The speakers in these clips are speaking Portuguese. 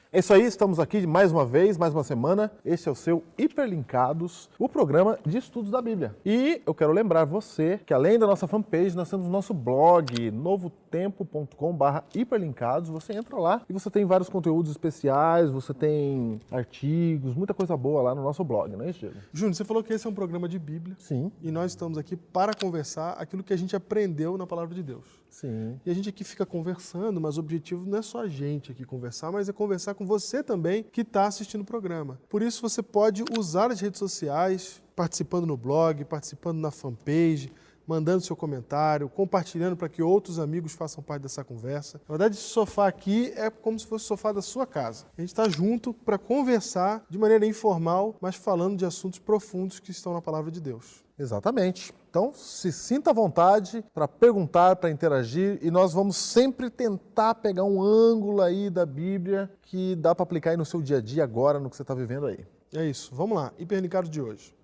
É isso aí, estamos aqui mais uma vez, mais uma semana. Este é o seu Hiperlinkados, o programa de estudos da Bíblia. E eu quero lembrar você que além da nossa fanpage, nós temos o nosso blog, novotempo.com/hiperlinkados. Você entra lá e você tem vários conteúdos especiais, você tem artigos, muita coisa boa lá no nosso blog, não é isso, Diego? Júnior, você falou que esse é um programa de Bíblia. Sim. E nós estamos aqui para conversar aquilo que a gente aprendeu na Palavra de Deus. Sim. E a gente aqui fica conversando, mas o objetivo não é só a gente aqui conversar, mas é conversar com você também que está assistindo o programa. Por isso você pode usar as redes sociais, participando no blog, participando na fanpage, mandando seu comentário, compartilhando para que outros amigos façam parte dessa conversa. Na verdade, esse sofá aqui é como se fosse o sofá da sua casa. A gente está junto para conversar de maneira informal, mas falando de assuntos profundos que estão na Palavra de Deus. Exatamente. Então, se sinta à vontade para perguntar, para interagir, e nós vamos sempre tentar pegar um ângulo aí da Bíblia que dá para aplicar aí no seu dia a dia agora, no que você está vivendo aí. É isso. Vamos lá. Hiperlinkado de hoje.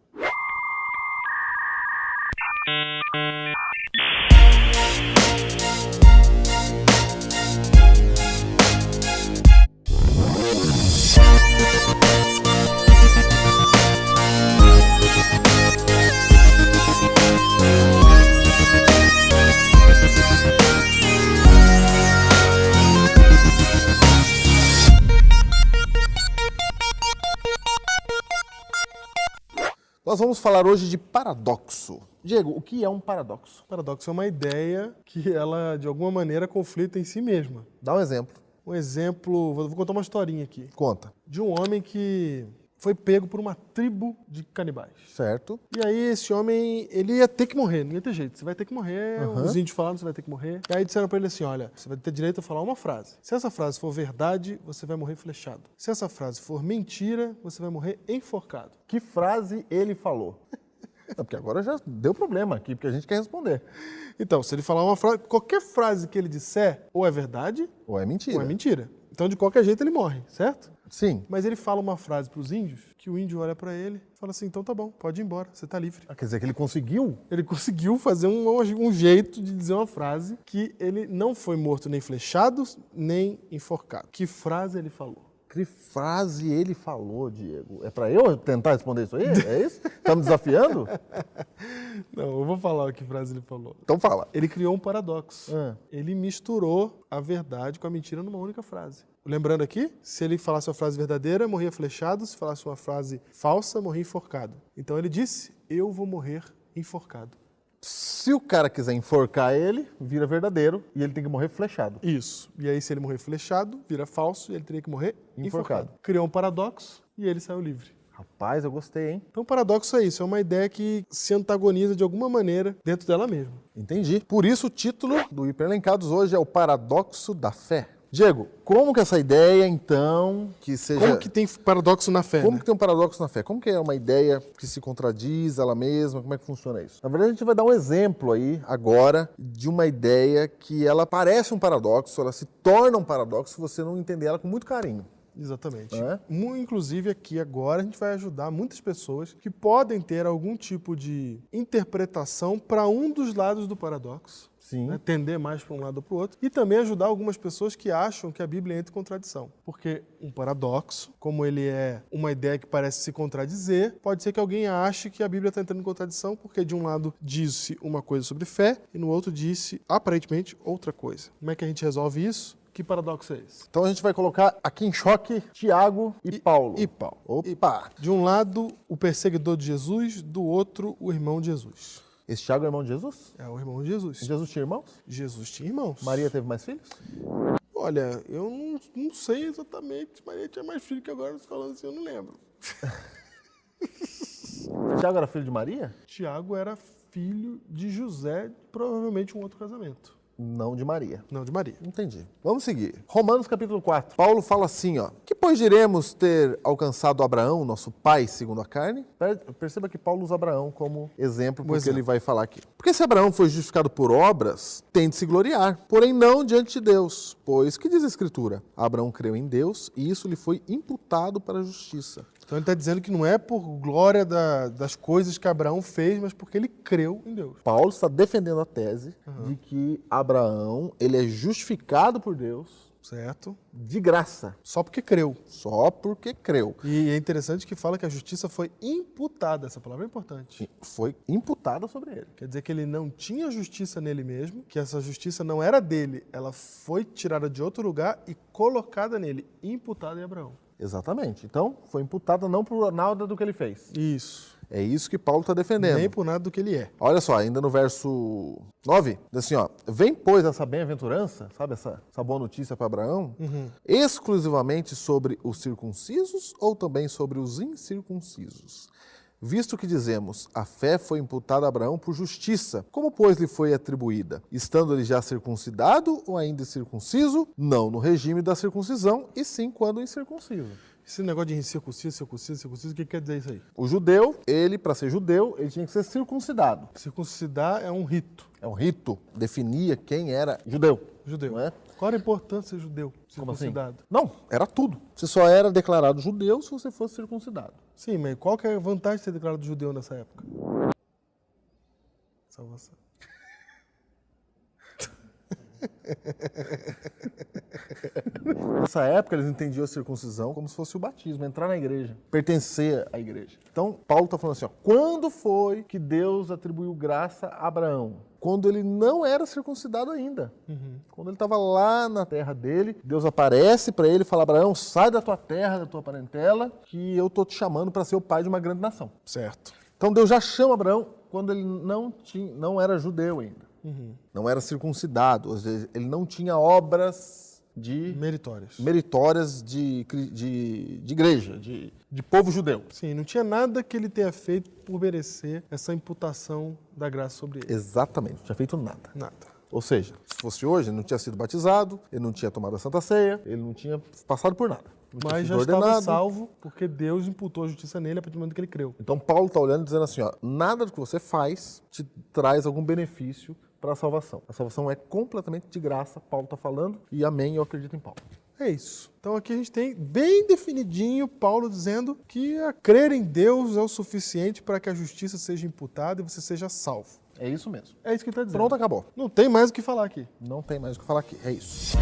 Nós vamos falar hoje de paradoxo. Diego, o que é um paradoxo? Paradoxo é uma ideia que ela, de alguma maneira, conflita em si mesma. Dá um exemplo. Um exemplo, vou contar uma historinha aqui. Conta. De um homem que foi pego por uma tribo de canibais. Certo. E aí esse homem, ele ia ter que morrer, não ia ter jeito. Você vai ter que morrer, Uhum. os índios falaram, você vai ter que morrer. E aí disseram pra ele assim, olha, você vai ter direito a falar uma frase. Se essa frase for verdade, você vai morrer flechado. Se essa frase for mentira, você vai morrer enforcado. Que frase ele falou? Não, porque agora já deu problema aqui, porque a gente quer responder. Então, se ele falar uma frase, qualquer frase que ele disser, ou é verdade, Ou é mentira? ou é mentira. Então, de qualquer jeito, ele morre, certo? Sim. Mas ele fala uma frase para os índios, que o índio olha para ele e fala assim, então tá bom, pode ir embora, você tá livre. Quer dizer que ele conseguiu? Ele conseguiu fazer um jeito de dizer uma frase que ele não foi morto nem flechado, nem enforcado. Que frase ele falou? Que frase ele falou, Diego? É pra eu tentar responder isso aí? É isso? Tá me desafiando? Não, eu vou falar que frase ele falou. Então fala. Ele criou um paradoxo. Ah. Ele misturou a verdade com a mentira numa única frase. Lembrando aqui, se ele falasse uma frase verdadeira, morria flechado. Se falasse uma frase falsa, morria enforcado. Então ele disse, eu vou morrer enforcado. Se o cara quiser enforcar ele, vira verdadeiro e ele tem que morrer flechado. Isso. E aí, se ele morrer flechado, vira falso e ele teria que morrer Enforcado. enforcado. Criou um paradoxo e ele saiu livre. Rapaz, eu gostei, hein? Então, o paradoxo é isso. É uma ideia que se antagoniza de alguma maneira dentro dela mesma. Entendi. Por isso o título do Hiperlinkados hoje é o Paradoxo da Fé. Diego, como que essa ideia, então, que seja... Como que tem paradoxo na fé? Como né? que tem um paradoxo na fé? Como que é uma ideia que se contradiz ela mesma? Como é que funciona isso? Na verdade, a gente vai dar um exemplo aí, agora, de uma ideia que ela parece um paradoxo, ela se torna um paradoxo se você não entender ela com muito carinho. Exatamente. É? Inclusive, aqui agora, a gente vai ajudar muitas pessoas que podem ter algum tipo de interpretação para um dos lados do paradoxo. Sim. Né, tender mais para um lado ou para o outro, e também ajudar algumas pessoas que acham que a Bíblia entra em contradição. Porque um paradoxo, como ele é uma ideia que parece se contradizer, pode ser que alguém ache que a Bíblia está entrando em contradição, porque de um lado disse uma coisa sobre fé, e no outro disse, aparentemente, outra coisa. Como é que a gente resolve isso? Que paradoxo é esse? Então a gente vai colocar aqui em choque Tiago e Paulo. E Paulo. Opa! De um lado, o perseguidor de Jesus, do outro, o irmão de Jesus. Esse Tiago é irmão de Jesus? É o irmão de Jesus. Jesus tinha irmãos? Jesus tinha irmãos. Maria teve mais filhos? Olha, eu não sei exatamente se Maria tinha mais filho que agora, falando assim, eu não lembro. Tiago era filho de Maria? Tiago era filho de José, provavelmente um outro casamento. Não de Maria. Não de Maria. Entendi. Vamos seguir. Romanos capítulo 4. Paulo fala assim, ó. Que pois diremos ter alcançado Abraão, nosso pai, segundo a carne? Perceba que Paulo usa Abraão como exemplo, porque ele vai falar aqui. Porque se Abraão foi justificado por obras, tem de se gloriar, porém não diante de Deus. Pois, que diz a Escritura? Abraão creu em Deus e isso lhe foi imputado para a justiça. Então ele está dizendo que não é por glória das coisas que Abraão fez, mas porque ele creu em Deus. Paulo está defendendo a tese de que Abraão ele é justificado por Deus Certo. De graça. Só porque creu. Só porque creu. E é interessante que fala que a justiça foi imputada. Essa palavra é importante. Foi imputada sobre ele. Quer dizer que ele não tinha justiça nele mesmo, que essa justiça não era dele, ela foi tirada de outro lugar e colocada nele, imputada em Abraão. Exatamente. Então, foi imputada não por nada do que ele fez. Isso. É isso que Paulo está defendendo. Nem por nada do que ele é. Olha só, ainda no verso 9, diz assim, ó, vem, pois, essa bem-aventurança, sabe, essa boa notícia para Abraão, exclusivamente sobre os circuncisos ou também sobre os incircuncisos? Visto que dizemos, a fé foi imputada a Abraão por justiça, como, pois, lhe foi atribuída? Estando ele já circuncidado ou ainda incircunciso? Não no regime da circuncisão, e sim quando incircunciso. Esse negócio de circunciso, o que quer dizer isso aí? O judeu, ele, para ser judeu, ele tinha que ser circuncidado. Circuncidar é um rito. É um rito, definia quem era judeu. Judeu. Não é? Qual era a importância de ser judeu? Como assim? Circuncidado. Não, era tudo. Você só era declarado judeu se você fosse circuncidado. Sim, mas qual que é a vantagem de ser declarado judeu nessa época? Salvação. Nessa época, eles entendiam a circuncisão como se fosse o batismo, entrar na igreja, pertencer à igreja. Então, Paulo está falando assim, ó, quando foi que Deus atribuiu graça a Abraão? Quando ele não era circuncidado ainda. Quando ele estava lá na terra dele, Deus aparece para ele e fala, Abraão, sai da tua terra, da tua parentela, que eu estou te chamando para ser o pai de uma grande nação. Certo. Então, Deus já chama Abraão quando ele não era judeu ainda. Não era circuncidado, ou seja, ele não tinha obras meritórias de igreja, de povo judeu. Sim, não tinha nada que ele tenha feito por merecer essa imputação da graça sobre ele. Exatamente, não tinha feito nada. Nada. Ou seja, se fosse hoje, ele não tinha sido batizado, ele não tinha tomado a Santa Ceia, ele não tinha passado por nada. Mas já estava salvo porque Deus imputou a justiça nele a partir do momento que ele creu. Então Paulo está olhando e dizendo assim, ó, nada do que você faz te traz algum benefício para a salvação. A salvação é completamente de graça, Paulo está falando, e amém, eu acredito em Paulo. É isso. Então aqui a gente tem bem definidinho Paulo dizendo que a crer em Deus é o suficiente para que a justiça seja imputada e você seja salvo. É isso mesmo. É isso que ele está dizendo. Pronto, acabou. Não tem mais o que falar aqui. Não tem mais o que falar aqui, é isso.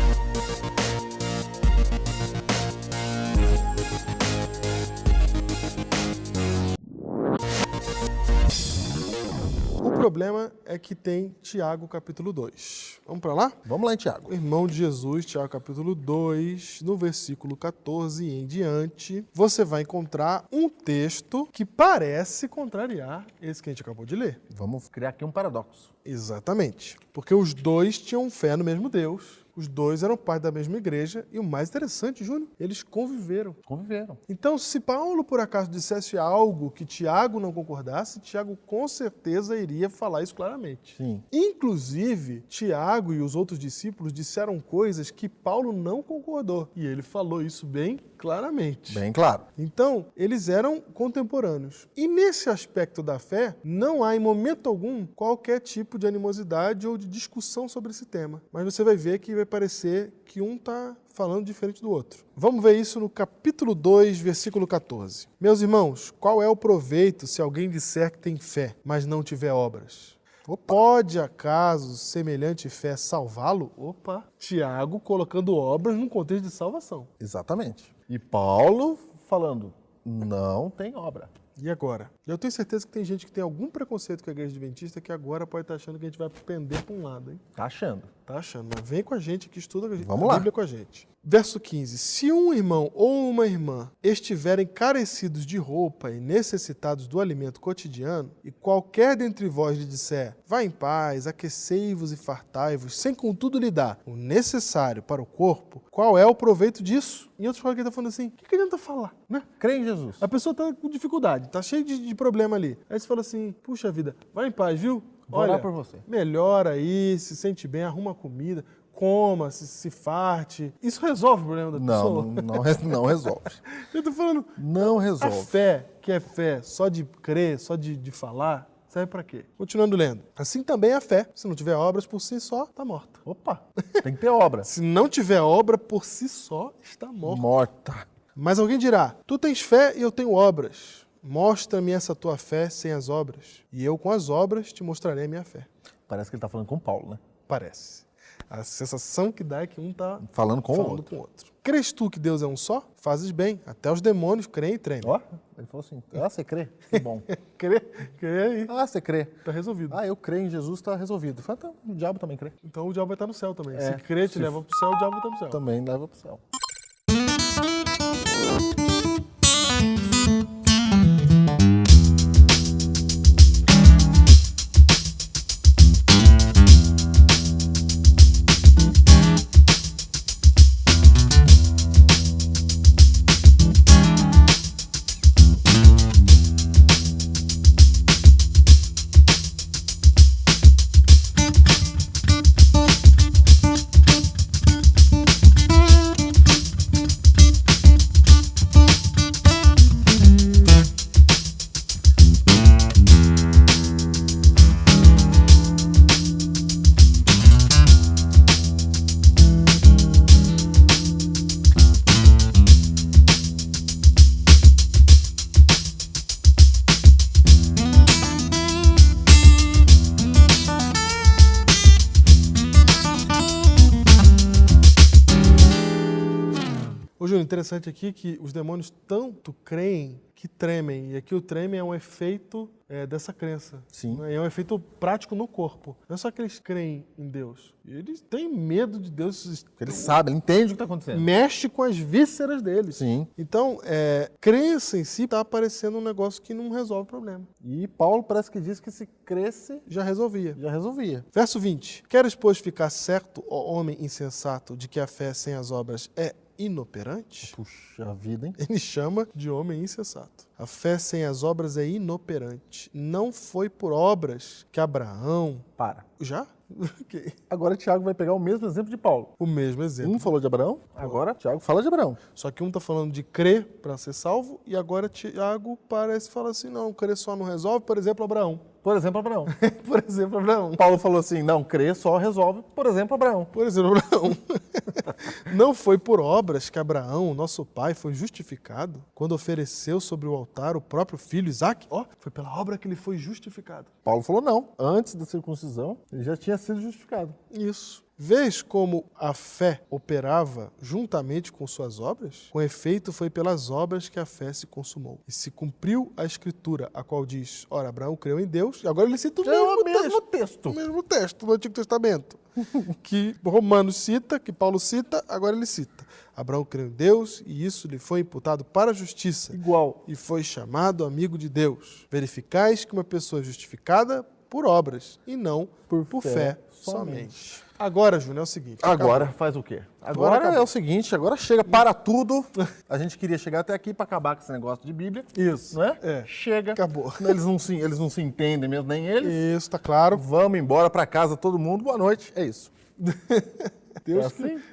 O problema é que tem Tiago capítulo 2. Vamos para lá? Vamos lá em Tiago. O irmão de Jesus, Tiago capítulo 2, no versículo 14 e em diante, você vai encontrar um texto que parece contrariar esse que a gente acabou de ler. Vamos criar aqui um paradoxo. Exatamente. Porque os dois tinham fé no mesmo Deus, os dois eram parte da mesma igreja e o mais interessante, Júnior, eles conviveram. Conviveram. Então, se Paulo, por acaso, dissesse algo que Tiago não concordasse, Tiago com certeza iria falar isso claramente. Sim. Inclusive, Tiago e os outros discípulos disseram coisas que Paulo não concordou. E ele falou isso bem claramente. Bem claro. Então, eles eram contemporâneos. E nesse aspecto da fé, não há em momento algum qualquer tipo de animosidade ou de discussão sobre esse tema. Mas você vai ver que vai parecer que um está falando diferente do outro. Vamos ver isso no capítulo 2, versículo 14. Meus irmãos, qual é o proveito se alguém disser que tem fé, mas não tiver obras? Pode acaso semelhante fé salvá-lo? Opa! Tiago colocando obras num contexto de salvação. Exatamente. E Paulo falando, não tem obra. E agora? Eu tenho certeza que tem gente que tem algum preconceito com a igreja adventista que agora pode estar achando que a gente vai pender para um lado, hein? Tá achando. Tá achando, mas vem com a gente que estuda Vamos a lá. Bíblia com a gente. Verso 15. Se um irmão ou uma irmã estiverem carecidos de roupa e necessitados do alimento cotidiano, e qualquer dentre vós lhe disser, vá em paz, aquecei-vos e fartai-vos, sem contudo lhe dar o necessário para o corpo, qual é o proveito disso? Em outras palavras, ele está falando assim, o que adianta falar, né? Crê em Jesus. A pessoa está com dificuldade, está cheio de problema ali. Aí você fala assim, puxa vida, vai em paz, viu? Vou orar por você. Melhora aí, se sente bem, arruma comida, coma, se farte. Isso resolve o problema da pessoa? Não resolve. Eu tô falando, Não a resolve. fé, que é fé só de crer, só de falar, serve para quê? Continuando lendo. Assim também a fé, se não tiver obras por si só, está morta. Opa, tem que ter obra. Se não tiver obra por si só, está morta. Morta. Mas alguém dirá, tu tens fé e eu tenho obras. Mostra-me essa tua fé sem as obras, e eu com as obras te mostrarei a minha fé. Parece que ele está falando com Paulo, né? Parece. A sensação que dá é que um está Falando com o falando outro. com o outro. Crês tu que Deus é um só? Fazes bem. Até os demônios creem e tremem. Ó, ele falou assim, você crê? Que bom. Crê aí. Você crê. Tá resolvido. Eu creio em Jesus, está resolvido. Fala, então, o diabo também crê. Então o diabo vai estar no céu também. É. Se crer te leva pro céu, o diabo vai estar no céu. Também leva para o céu. Ô, Júnior, interessante aqui que os demônios tanto creem que tremem. E aqui o tremem é um efeito dessa crença. Sim. Né? É um efeito prático no corpo. Não é só que eles creem em Deus. Eles têm medo de Deus. Ele sabe, ele entende o que está acontecendo. Mexe com as vísceras deles. Sim. Então, crença em si está aparecendo um negócio que não resolve o problema. E Paulo parece que diz que se cresce, Já resolvia. já resolvia. Verso 20. Queres, pois, ficar certo, ó homem insensato, de que a fé sem as obras é inoperante? Puxa vida, hein? Ele chama de homem insensato. A fé sem as obras é inoperante. Não foi por obras que Abraão... Para. Já? Ok. Agora Tiago vai pegar o mesmo exemplo de Paulo. O mesmo exemplo. Um falou de Abraão, agora Tiago fala de Abraão. Só que um está falando de crer para ser salvo e agora Tiago parece falar assim, não, crer só não resolve, por exemplo, Abraão. Por exemplo, Abraão. Por exemplo, Abraão. Paulo falou assim, não, crer só resolve, por exemplo, Abraão. Por exemplo, Abraão. Não foi por obras que Abraão, nosso pai, foi justificado quando ofereceu sobre o altar o próprio filho Isaque? Foi pela obra que ele foi justificado. Paulo falou não, antes da circuncisão, ele já tinha sido justificado. Isso. Vês como a fé operava juntamente com suas obras? Com efeito, foi pelas obras que a fé se consumou. E se cumpriu a escritura, a qual diz, ora, Abraão creu em Deus, e agora ele cita o mesmo texto. O mesmo texto do Antigo Testamento. Que Romanos cita, que Paulo cita, agora ele cita. Abraão creu em Deus, e isso lhe foi imputado para a justiça. Igual. E foi chamado amigo de Deus. Verificais que uma pessoa é justificada por obras, e não por fé somente. Agora, Júnior, é o seguinte. Agora acabou. faz o quê? Agora Agora é acabou. o seguinte, agora chega, para tudo. A gente queria chegar até aqui para acabar com esse negócio de Bíblia. Isso. Não é? É. Chega. Acabou. Eles não se entendem mesmo, nem eles. Isso, tá claro. Vamos embora para casa todo mundo. Boa noite. É isso.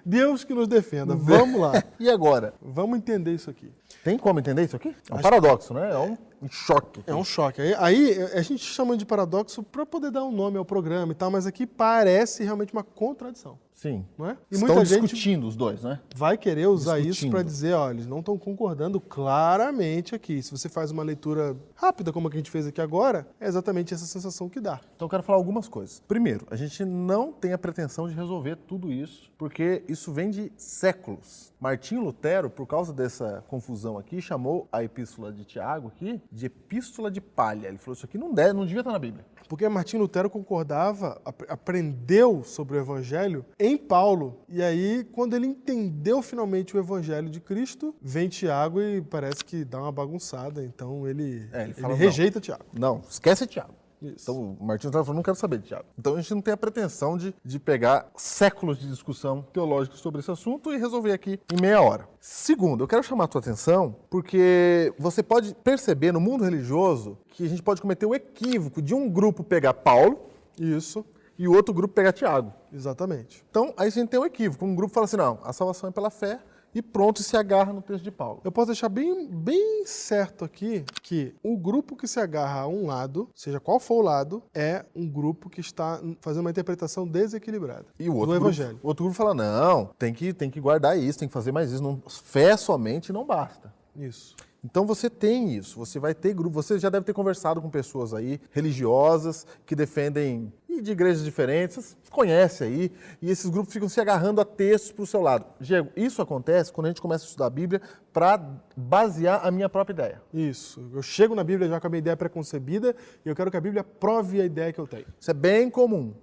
Deus que nos defenda. Vamos lá. E agora? Vamos entender isso aqui. Tem como entender isso aqui? É um paradoxo, né? É um choque. É um choque. Aí a gente chama de paradoxo para poder dar um nome ao programa e tal, mas aqui parece realmente uma contradição. Sim. Não é? E Estão muita gente discutindo os dois, né? vai querer usar isso Discutindo. para dizer, ó, eles não estão concordando claramente aqui. Se você faz uma leitura rápida, como a que a gente fez aqui agora, é exatamente essa sensação que dá. Então eu quero falar algumas coisas. Primeiro, a gente não tem a pretensão de resolver tudo isso, porque isso vem de séculos. Martinho Lutero, por causa dessa confusão aqui, chamou a epístola de Tiago aqui de epístola de palha. Ele falou, isso aqui não devia estar na Bíblia. Porque Martinho Lutero concordava, aprendeu sobre o Evangelho em Paulo. E aí, quando ele entendeu finalmente o Evangelho de Cristo, vem Tiago e parece que dá uma bagunçada. Então ele fala, rejeita Tiago. Não, esquece Tiago. Isso. Então, o Martinho Lutero falou, não quero saber de Tiago. Então, a gente não tem a pretensão de pegar séculos de discussão teológica sobre esse assunto e resolver aqui em meia hora. Segundo, eu quero chamar a tua atenção porque você pode perceber no mundo religioso que a gente pode cometer o equívoco de um grupo pegar Paulo Isso, e o outro grupo pegar Tiago. exatamente. Então, aí a gente tem um equívoco. Um grupo fala assim, não, a salvação é pela fé e pronto, se agarra no texto de Paulo. Eu posso deixar bem certo aqui que o grupo que se agarra a um lado, seja qual for o lado, é um grupo que está fazendo uma interpretação desequilibrada E o do outro Evangelho. grupo, outro grupo fala, não, tem que guardar isso, tem que fazer mais isso. Não, fé somente não basta. Isso. Então você tem isso, você vai ter grupo, você já deve ter conversado com pessoas aí, religiosas, que defendem, e e de igrejas diferentes, vocês conhecem aí, e esses grupos ficam se agarrando a textos para o seu lado. Diego, isso acontece quando a gente começa a estudar a Bíblia para basear a minha própria ideia. Isso. Eu chego na Bíblia já com a minha ideia preconcebida e eu quero que a Bíblia prove a ideia que eu tenho. Isso é bem comum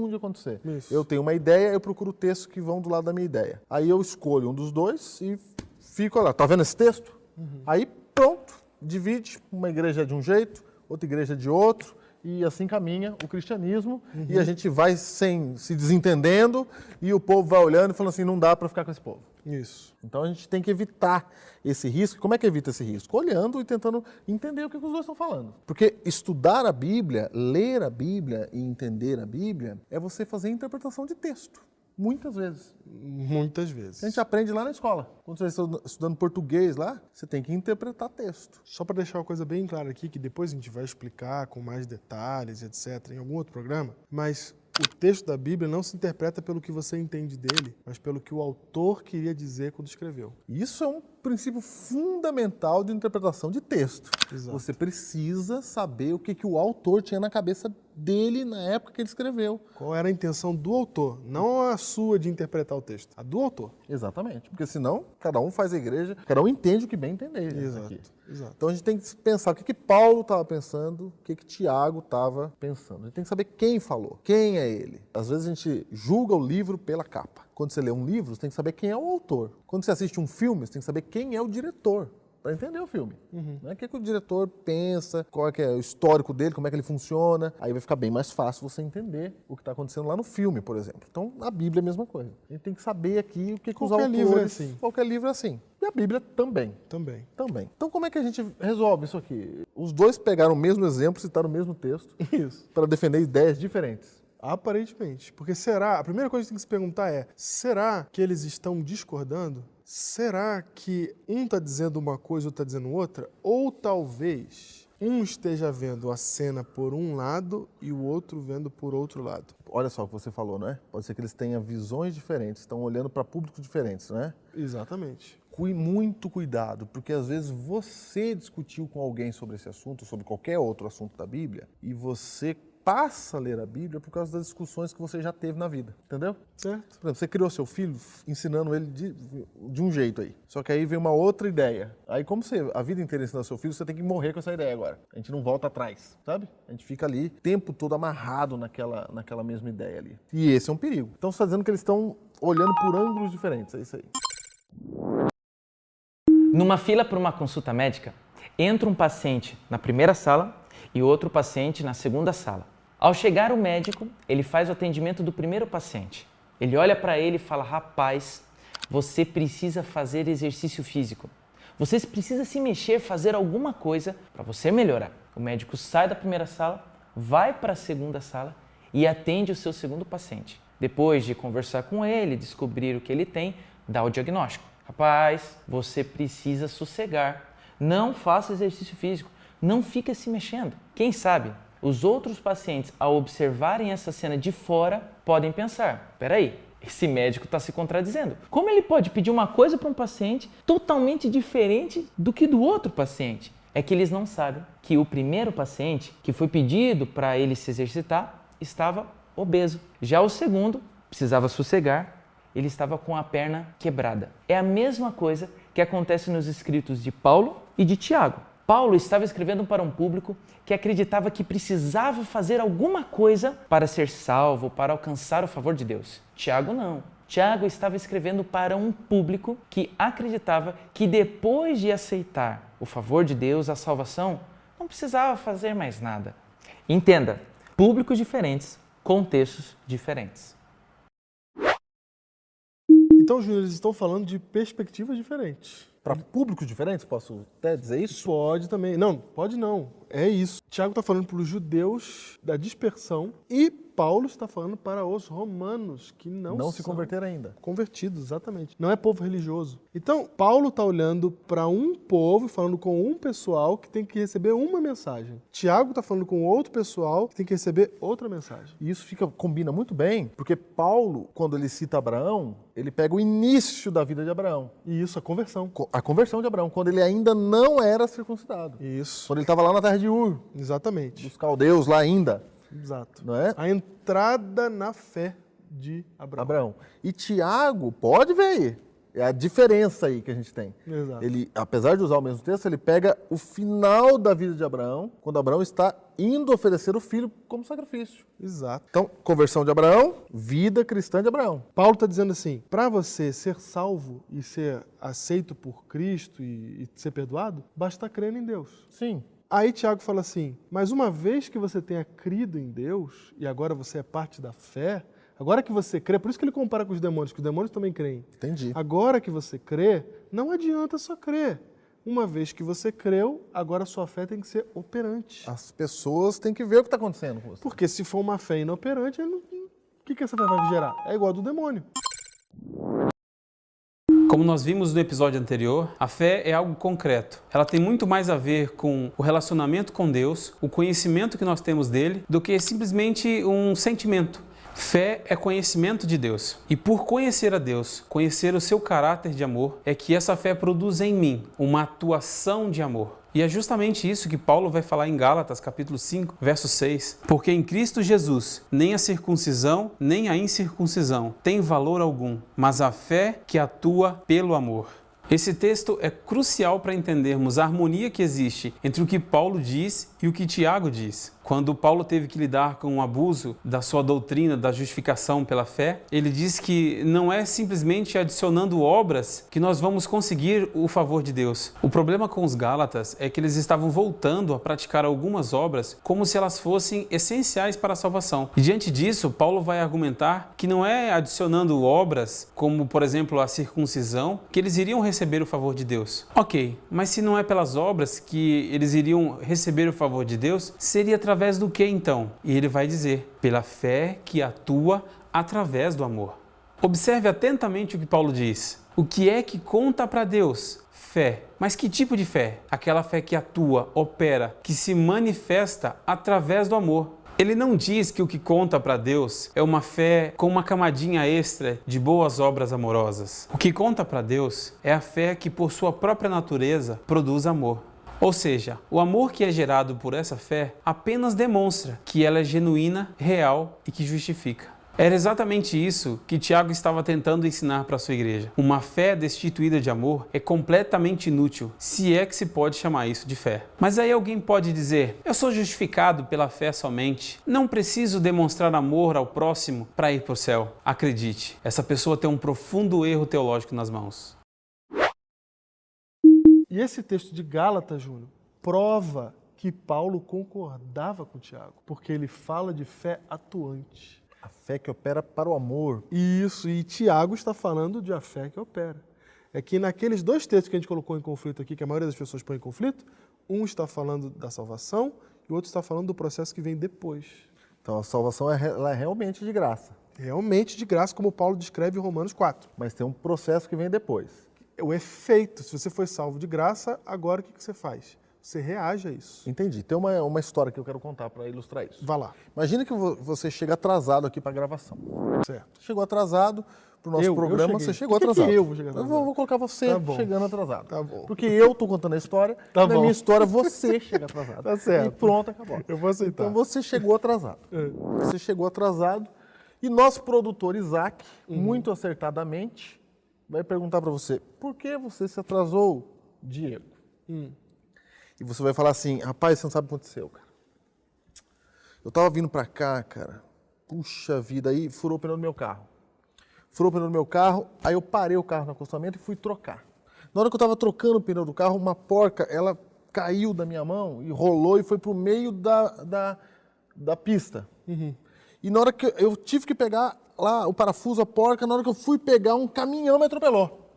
de acontecer. Isso. Eu tenho uma ideia, eu procuro textos que vão do lado da minha ideia. Aí eu escolho um dos dois e fico lá. Tá vendo esse texto? Aí pronto, divide, uma igreja de um jeito, outra igreja de outro, e assim caminha o cristianismo, e a gente vai se desentendendo, e o povo vai olhando e falando assim, não dá para ficar com esse povo. Isso. Então a gente tem que evitar esse risco. Como é que evita esse risco? Olhando e tentando entender o que os dois estão falando. Porque estudar a Bíblia, ler a Bíblia e entender a Bíblia é você fazer interpretação de texto. Muitas vezes. Muitas vezes. A gente aprende lá na escola. Quando você está estudando português lá, você tem que interpretar texto. Só para deixar uma coisa bem clara aqui, que depois a gente vai explicar com mais detalhes, etc., em algum outro programa, mas o texto da Bíblia não se interpreta pelo que você entende dele, mas pelo que o autor queria dizer quando escreveu. Isso é um princípio fundamental de interpretação de texto. Exato. Você precisa saber o que o autor tinha na cabeça dele na época que ele escreveu. Qual era a intenção do autor, não a sua de interpretar o texto, a do autor. Exatamente, porque senão cada um faz a igreja, cada um entende o que bem entender. Exato. Então a gente tem que pensar o que Paulo estava pensando, o que Tiago estava pensando. A gente tem que saber quem falou, quem é ele. Às vezes a gente julga o livro pela capa. Quando você lê um livro, você tem que saber quem é o autor. Quando você assiste um filme, você tem que saber quem é o diretor, para entender o filme. Não é o que o diretor pensa, qual é, que é o histórico dele, como é que ele funciona. Aí vai ficar bem mais fácil você entender o que está acontecendo lá no filme, por exemplo. Então, a Bíblia é a mesma coisa. A gente tem que saber aqui o que os autores... Livro é assim. Qualquer livro é assim. E a Bíblia também. Também. Então, como é que a gente resolve isso aqui? Os dois pegaram o mesmo exemplo, citaram o mesmo texto, Isso. para defender ideias diferentes. Aparentemente. Porque será, a primeira coisa que tem que se perguntar é, será que eles estão discordando? Será que um está dizendo uma coisa e outro está dizendo outra? Ou talvez um esteja vendo a cena por um lado e o outro vendo por outro lado? Olha só o que você falou, não é? Pode ser que eles tenham visões diferentes, estão olhando para públicos diferentes, não é? Exatamente. Muito cuidado, porque às vezes você discutiu com alguém sobre esse assunto, sobre qualquer outro assunto da Bíblia, e você passa a ler a Bíblia por causa das discussões que você já teve na vida, entendeu? Certo. Por exemplo, você criou seu filho ensinando ele de um jeito aí, só que aí vem uma outra ideia. Aí como você, a vida inteira ensinando seu filho, você tem que morrer com essa ideia agora. A gente não volta atrás, sabe? A gente fica ali o tempo todo amarrado naquela mesma ideia ali. E esse é um perigo. Então você está dizendo que eles estão olhando por ângulos diferentes, é isso aí. Numa fila para uma consulta médica, entra um paciente na primeira sala e outro paciente na segunda sala. Ao chegar o médico, ele faz o atendimento do primeiro paciente. Ele olha para ele e fala, rapaz, você precisa fazer exercício físico. Você precisa se mexer, fazer alguma coisa para você melhorar. O médico sai da primeira sala, vai para a segunda sala e atende o seu segundo paciente. Depois de conversar com ele, descobrir o que ele tem, dá o diagnóstico. Rapaz, você precisa sossegar. Não faça exercício físico. Não fica se mexendo. Quem sabe, os outros pacientes, ao observarem essa cena de fora, podem pensar, peraí, esse médico está se contradizendo. Como ele pode pedir uma coisa para um paciente totalmente diferente do que do outro paciente? É que eles não sabem que o primeiro paciente, que foi pedido para ele se exercitar, estava obeso. Já o segundo precisava sossegar, ele estava com a perna quebrada. É a mesma coisa que acontece nos escritos de Paulo e de Tiago. Paulo estava escrevendo para um público que acreditava que precisava fazer alguma coisa para ser salvo, para alcançar o favor de Deus. Tiago não. Tiago estava escrevendo para um público que acreditava que depois de aceitar o favor de Deus, a salvação, não precisava fazer mais nada. Entenda, públicos diferentes, contextos diferentes. Então, Júnior, eles estão falando de perspectivas diferentes. Para públicos diferentes, posso até dizer isso? Pode também. Não, pode não. É isso. Tiago está falando para os judeus da dispersão e Paulo está falando para os romanos que não se converteram ainda. Convertidos, exatamente. Não é povo religioso. Então, Paulo está olhando para um povo, falando com um pessoal que tem que receber uma mensagem. Tiago está falando com outro pessoal que tem que receber outra mensagem. E isso combina muito bem, porque Paulo, quando ele cita Abraão, ele pega o início da vida de Abraão. E isso, a conversão. A conversão de Abraão, quando ele ainda não era circuncidado. Isso. Quando ele estava lá na terra de Ur. Exatamente. Dos caldeus lá ainda. Exato. Não é? A entrada na fé de Abraão. E Tiago, pode ver aí, é a diferença aí que a gente tem. Exato. Ele, apesar de usar o mesmo texto, ele pega o final da vida de Abraão, quando Abraão está indo oferecer o filho como sacrifício. Exato. Então, conversão de Abraão, vida cristã de Abraão. Paulo está dizendo assim, para você ser salvo e ser aceito por Cristo e ser perdoado, basta crer em Deus. Sim. Aí Tiago fala assim, mas uma vez que você tenha crido em Deus, e agora você é parte da fé, agora que você crê, por isso que ele compara com os demônios, que os demônios também creem. Entendi. Agora que você crê, não adianta só crer. Uma vez que você creu, agora a sua fé tem que ser operante. As pessoas têm que ver o que está acontecendo com você. Porque se for uma fé inoperante, o que essa fé vai gerar? É igual a do demônio. Como nós vimos no episódio anterior, a fé é algo concreto. Ela tem muito mais a ver com o relacionamento com Deus, o conhecimento que nós temos dele, do que simplesmente um sentimento. Fé é conhecimento de Deus. E por conhecer a Deus, conhecer o seu caráter de amor, é que essa fé produz em mim uma atuação de amor. E é justamente isso que Paulo vai falar em Gálatas, capítulo 5, verso 6. Porque em Cristo Jesus, nem a circuncisão, nem a incircuncisão tem valor algum, mas a fé que atua pelo amor. Esse texto é crucial para entendermos a harmonia que existe entre o que Paulo diz e o que Tiago diz. Quando Paulo teve que lidar com o abuso da sua doutrina da justificação pela fé, ele diz que não é simplesmente adicionando obras que nós vamos conseguir o favor de Deus. O problema com os Gálatas é que eles estavam voltando a praticar algumas obras como se elas fossem essenciais para a salvação. E diante disso, Paulo vai argumentar que não é adicionando obras, como por exemplo a circuncisão, que eles iriam receber o favor de Deus. Ok, mas se não é pelas obras que eles iriam receber o favor de Deus, seria através do que então? E ele vai dizer, pela fé que atua através do amor. Observe atentamente o que Paulo diz. O que é que conta para Deus? Fé. Mas que tipo de fé? Aquela fé que atua, opera, que se manifesta através do amor. Ele não diz que o que conta para Deus é uma fé com uma camadinha extra de boas obras amorosas. O que conta para Deus é a fé que, por sua própria natureza, produz amor. Ou seja, o amor que é gerado por essa fé apenas demonstra que ela é genuína, real e que justifica. Era exatamente isso que Tiago estava tentando ensinar para a sua igreja. Uma fé destituída de amor é completamente inútil, se é que se pode chamar isso de fé. Mas aí alguém pode dizer, eu sou justificado pela fé somente, não preciso demonstrar amor ao próximo para ir para o céu. Acredite, essa pessoa tem um profundo erro teológico nas mãos. E esse texto de Gálatas, Júnior, prova que Paulo concordava com Tiago, porque ele fala de fé atuante. A fé que opera para o amor. Isso, e Tiago está falando de a fé que opera. É que naqueles dois textos que a gente colocou em conflito aqui, que a maioria das pessoas põe em conflito, um está falando da salvação e o outro está falando do processo que vem depois. Então a salvação ela é realmente de graça. Realmente de graça, como Paulo descreve em Romanos 4. Mas tem um processo que vem depois. O efeito, se você foi salvo de graça, agora o que você faz? Você reage a isso. Entendi. Tem uma história que eu quero contar para ilustrar isso. Vá lá. Imagina que você chega atrasado aqui para a gravação. Certo. Você chegou atrasado para o nosso programa, você chegou Por que atrasado. que eu vou chegar atrasado? Eu vou colocar você Tá bom. chegando atrasado. Tá bom. Porque eu estou contando a história, Tá e na bom. minha história você chega atrasado. Tá certo. E pronto, acabou. Eu vou aceitar. Então você chegou atrasado. Você chegou atrasado e nosso produtor Isaac, muito acertadamente, vai perguntar para você, por que você se atrasou, Diego? E você vai falar assim, rapaz, você não sabe o que aconteceu, cara. Eu tava vindo pra cá, cara, puxa vida, aí furou o pneu do meu carro. Furou o pneu do meu carro, aí eu parei o carro no acostamento e fui trocar. Na hora que eu tava trocando o pneu do carro, uma porca, ela caiu da minha mão e rolou e foi pro meio da pista. E na hora que eu tive que pegar lá o parafuso, a porca, na hora que eu fui pegar, um caminhão me atropelou.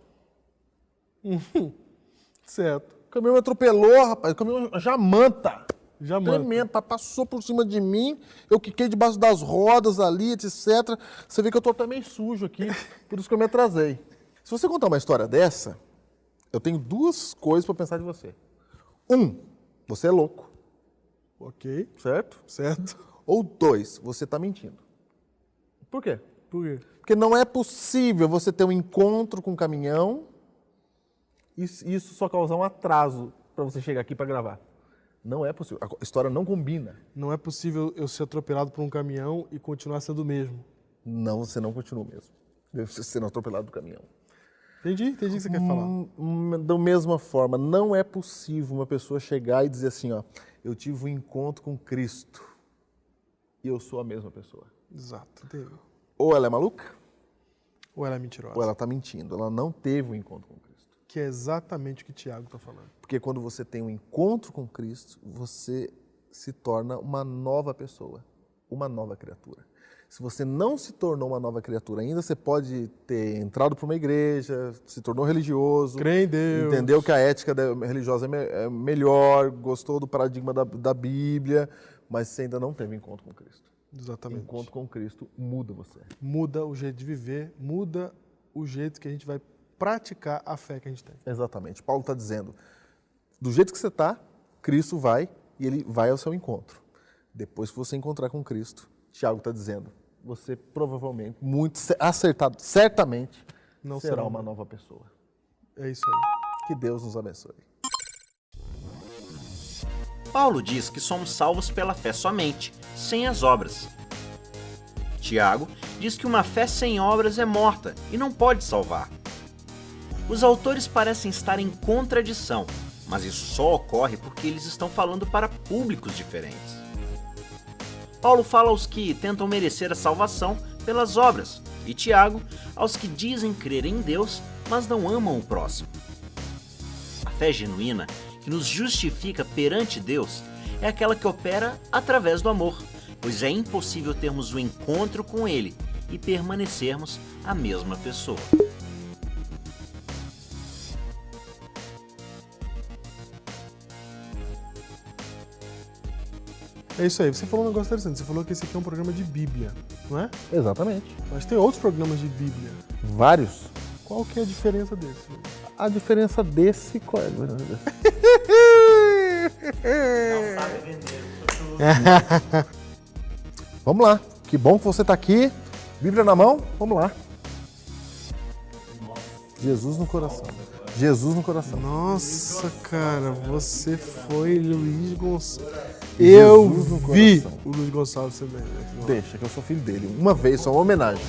Certo. O caminhão me atropelou, rapaz. O caminhão jamanta. Jamanta. Tremendo. Passou por cima de mim. Eu quiquei debaixo das rodas ali, etc. Você vê que eu tô até meio sujo aqui. Por isso que eu me atrasei. Se você contar uma história dessa, eu tenho duas coisas para pensar de você. Você é louco. Ok. Certo? Certo. Ou dois, você está mentindo. Por quê? Por quê? Porque não é possível você ter um encontro com um caminhão e isso só causar um atraso para você chegar aqui para gravar. Não é possível. A história não combina. Não é possível eu ser atropelado por um caminhão e continuar sendo o mesmo. Não, você não continua mesmo. Deve ser sendo atropelado do caminhão. Entendi o que você quer falar. Da mesma forma, não é possível uma pessoa chegar e dizer assim, ó, eu tive um encontro com Cristo e eu sou a mesma pessoa. Exato, entendi. Ou ela é maluca, Ou ela é mentirosa. ou ela está mentindo. Ela não teve um encontro com Cristo. Que é exatamente o que Tiago está falando. Porque quando você tem um encontro com Cristo, você se torna uma nova pessoa, uma nova criatura. Se você não se tornou uma nova criatura ainda, você pode ter entrado para uma igreja, se tornou religioso, Crê em Deus. entendeu que a ética religiosa é melhor, gostou do paradigma da Bíblia, mas você ainda não teve encontro com Cristo. Exatamente. Encontro com Cristo muda você. Muda o jeito de viver, muda o jeito que a gente vai praticar a fé que a gente tem. Exatamente. Paulo está dizendo, do jeito que você está, Cristo vai e ele vai ao seu encontro. Depois que você encontrar com Cristo, Tiago está dizendo, você provavelmente, muito acertado, certamente, Não será será uma nova pessoa. É isso aí. Que Deus nos abençoe. Paulo diz que somos salvos pela fé somente, sem as obras. Tiago diz que uma fé sem obras é morta e não pode salvar. Os autores parecem estar em contradição, mas isso só ocorre porque eles estão falando para públicos diferentes. Paulo fala aos que tentam merecer a salvação pelas obras, e Tiago aos que dizem crer em Deus, mas não amam o próximo. A fé genuína, que nos justifica perante Deus, é aquela que opera através do amor, pois é impossível termos o encontro com Ele e permanecermos a mesma pessoa. É isso aí. Você falou um negócio interessante. Você falou que esse aqui é um programa de Bíblia, não é? Exatamente. Mas tem outros programas de Bíblia. Vários. Qual que é a diferença desse? A diferença desse... Qual é? Vamos lá. Que bom que você está aqui. Bíblia na mão. Vamos lá. Jesus no coração. Jesus no coração. Nossa, cara, você foi Luiz Gonçalves. Eu Jesus no vi coração. o Luiz Gonçalves também. Deixa, que eu sou filho dele. Uma vez, só uma homenagem.